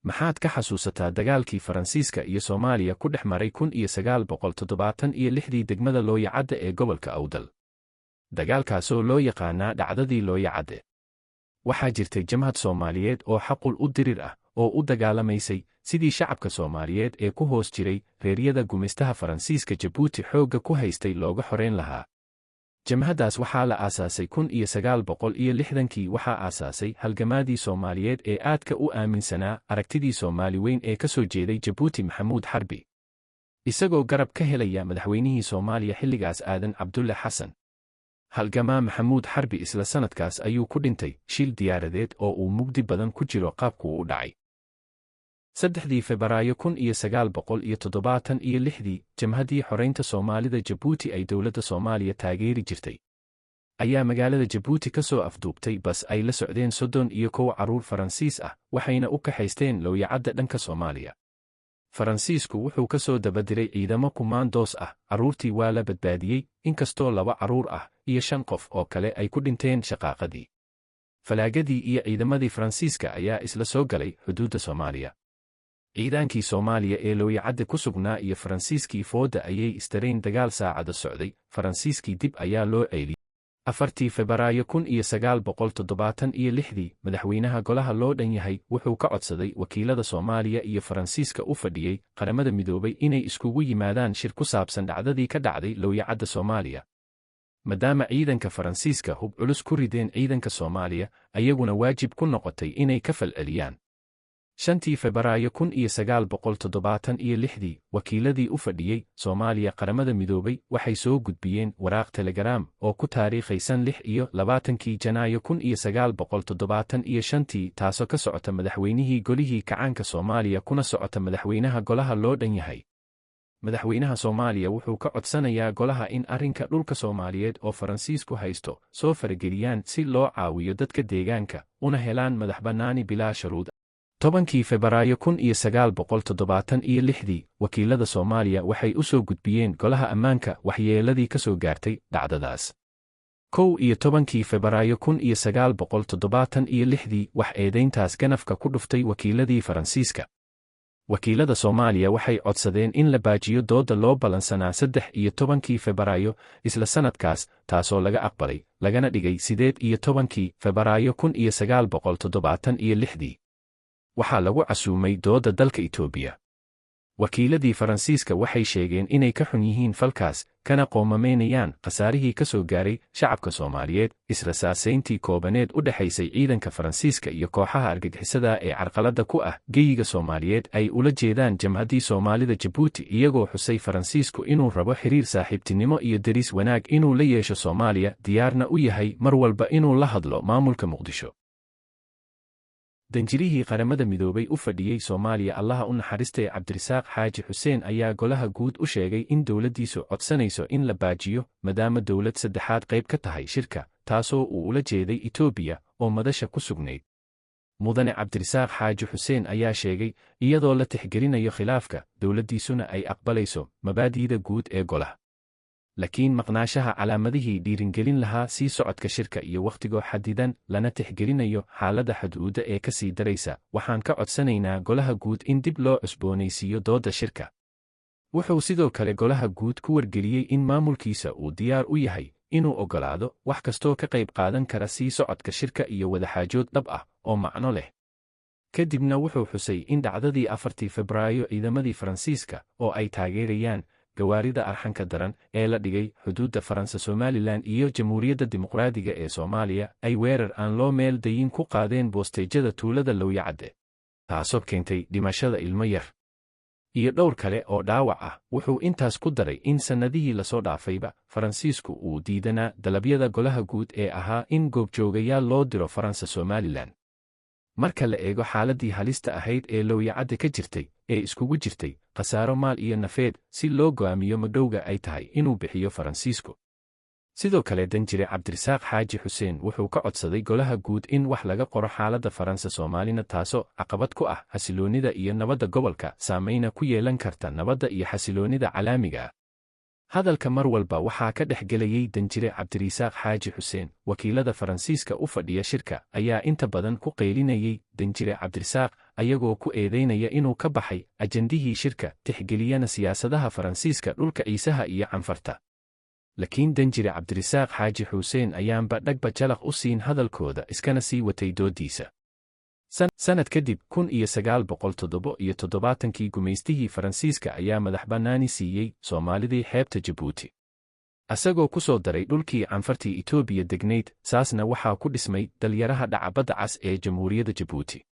maxaad ka xasuusataa dagaalkii Faransiiska iyo Soomaaliya ku dhex maray 1976 degmada Looyacadde ee gobolka Awdal? Dagaalkaasoo loo yaqaanaa dhacdadii Looyacadde. Waxaa jirtay jamhad Soomaaliyeed oo xaqul u dirir ah oo u dagaalamaysay sidii shacabka Soomaaliyeed ee ku hoos jiray reeryada gumaystaha Faransiiska Jabuuti xoogga ku haystay looga xoreyn lahaa. jamhaddaas waxaa la aasaasay 1960kii waxaa aasaasay halgamaadii Soomaaliyeed ee aadka u aaminsanaa aragtidii Soomaali weyn ee ka soo jeeday Jabuuti Maxamuud Xarbi, isagoo garab ka helaya madaxweynihii Soomaaliya xilligaas Aadan Cabdulle Xasan. halgamaa Maxamuud Xarbi isla sanadkaas ayuu ku dhintay shil diyaaradeed oo uu mugdi badan ku jiro qaabku u dhacay. 3 Febraayo 1976 jamhaddii xoreynta Soomaalida Jabuuti ay dowladda Soomaaliya taageeri jirtay ayaa magaalada Jabuuti ka soo afduubtay bas ay la socdeen 31 carruur Faransiis ah, waxayna u kaxaysteen Looyacadde dhanka Soomaaliya. Faransiisku wuxuu ka soo dabadiray ciidamo kumaandoos ah, carruurtii waa la badbaadiyey, inkastoo 2 carruur ah iyo 5 qof oo kale ay ku dhinteen shaqaaqadii. Falaagadii iyo ciidamadii Faransiiska ayaa isla soo galay xuduudda Soomaaliya. ciidaankii Soomaaliya ee Looyacadde ku sugnaa iyo Faransiiskii fooda ayay istareen dagaal saacado socday. Faransiiskii dib ayaa loo ceeliyey. 4 Febraayo 1976 madaxweynaha golaha loo dhan yahay wuxuu ka codsaday wakiilada Soomaaliya iyo Faransiiska u fadhiyey Qaramada Midoobay inay iskugu yimaadaan shir ku saabsan dhacdadii ka dhacday Looyacadde Soomaaliya. maadaama ciidanka Faransiiska hub culus ku rideen ciidanka Soomaaliya, ayaguna waajib ku noqotay inay ka falceliyaan. 5 Febraayo 1976 wakiiladii u fadhiyey Soomaaliya Qaramada Midoobay waxay soo gudbiyeen waraaq telegram oo ku taariikhaysan 26 Janaayo 1975 taasoo ka socota madaxweynihii golihii kacaanka Soomaaliya kuna socota madaxweynaha golaha loo dhan yahay. Madaxweynaha Soomaaliya wuxuu ka codsanayaa golaha in arrinka dhulka Soomaaliyeed oo Faransiisku haysto soo farageliyaan si loo caawiyo dadka deegaanka una helaan madaxbannaani bilaa shuruud. 10 Febraayo 1976 wakiilada Soomaaliya waxay u soo gudbiyeen golaha ammaanka waxyeeladii ka soo gaartay dhacdadaas. 11 Febraayo 1976 wax eedayntaas ganafka ku dhuftay wakiiladii Faransiiska. wakiilada Soomaaliya waxay codsadeen in la baajiyo dooda loo balansanaa 13 Febraayo isla sanadkaas, taasoo laga aqbalay, lagana dhigay 18 Febraayo 1976. waxaa lagu casuumay dooda dalka Itoobiya. wakiiladii Faransiiska waxay sheegeen inay ka xun yihiin falkaas, kana qoomameynayaan khasaarihii ka soo gaaray shacabka Soomaaliyeed. Israsaasayntii koobaneed u dhaxaysay ciidanka Faransiiska iyo kooxaha argagixisada ee carqaladda ku ah geyiga Soomaaliyeed ay ula jeedaan jamhaddii Soomaalida Jabuuti, iyagoo xusay Faransiisku inuu rabo xiriir saaxiibtinimo iyo deris wanaag inuu la yeesho Soomaaliya, diyaarna u yahay mar walba inuu la hadlo maamulka Muqdisho. danjirihii Qaramada Midoobay u fadhiyey Soomaaliya Allaha u naxariistay Cabdirasaaq Xaaji Xuseen ayaa golaha guud u sheegay in dowladdiisu codsanayso in la baajiyo maadaama dowlad saddexaad qayb ka tahay shirka, taasoo uu ula jeeday Itoobiya oo madasha ku sugnayd. Mudane Cabdirasaaq Xaaji Xuseen ayaa sheegay, iyadoo la tixgelinayo khilaafka, dowladdiisuna ay aqbalayso mabaadi'da guud ee golaha. laakiin maqnaashaha calaamadihii dhiiringelin lahaa sii socodka shirka iyo wakhtigoo xadidan lana tixgelinayo xaaladda xuduudda ee ka sii daraysa, waxaan ka codsanaynaa golaha guud in dib loo cusboonaysiiyo doodda shirka. Wuxuu sidoo kale golaha guud ku wargeliyey in maamulkiisa uu diyaar u yahay inuu oggolaado wax kastoo ka qayb qaadan kara sii socodka shirka iyo wadaxaajood dhab ah oo macno leh. kadibna wuxuu xusay in dhacdadii 4 Febraayo ciidamadii Faransiiska oo ay taageerayaan gawaarida arxanka daran ee la dhigay xuduudda Faransa Somaliland iyo Jamhuuriyadda Dimuqraadiga ee Soomaaliya ay weerar aan loo meel dayin ku qaadeen boostejada tuulada Looyacadde, taasoo keentay dhimashada ilmo yar iyo dhowr kale oo dhaawac ah. Wuxuu intaas ku daray in sannadihii lasoo dhaafayba Faransiisku uu diidanaa dalabyada golaha guud ee ahaa in goobjoogayaal loo diro Faransa Somaliland. marka la eego xaaladii halista ahayd ee Looyacadde ka jirtay ee iskugu jirtay khasaaro maal iyo nafeed, si loo go'aamiyo madhowga ay tahay inuu bixiyo Faransiisku. sidoo kale danjire Cabdirasaaq Xaaji Xuseen wuxuu ka codsaday golaha guud in wax laga qoro xaaladda Faransa Soomaalina, taasoo caqabad ku ah xasiloonida iyo nabadda gobolka, saameyna ku yeelan karta nabadda iyo xasiloonida caalamiga ah. hadalka mar walba waxaa ka dhex gelayay danjire cabdirisaaq xaaji xuseen. Wakiilada Faransiiska u fadhiya shirka ayaa inta badan ku qaylinayay danjire cabdirisaaq, ayagoo ku eedeynaya inuu ka baxay ajandihii shirka, tixgeliyana siyaasadaha Faransiiska dhulka Ciisaha iyo Canfarta. Laakiin danjire cabdirisaaq xaaji xuseen ayaanba dhagba jalaq u siin hadalkooda, iskana sii watay doodiisa. Sanad kadib 1977 gumaystihii Faransiiska ayaa madaxbannaani siiyey Soomaalidii xeebta Jabuuti, asagoo ku soo daray dhulkii Canfartii Itoobiya degnayd. Saasna waxaa ku dhismay dalyaraha dhaca Badda Cas ee Jamhuuriyadda Jabuuti.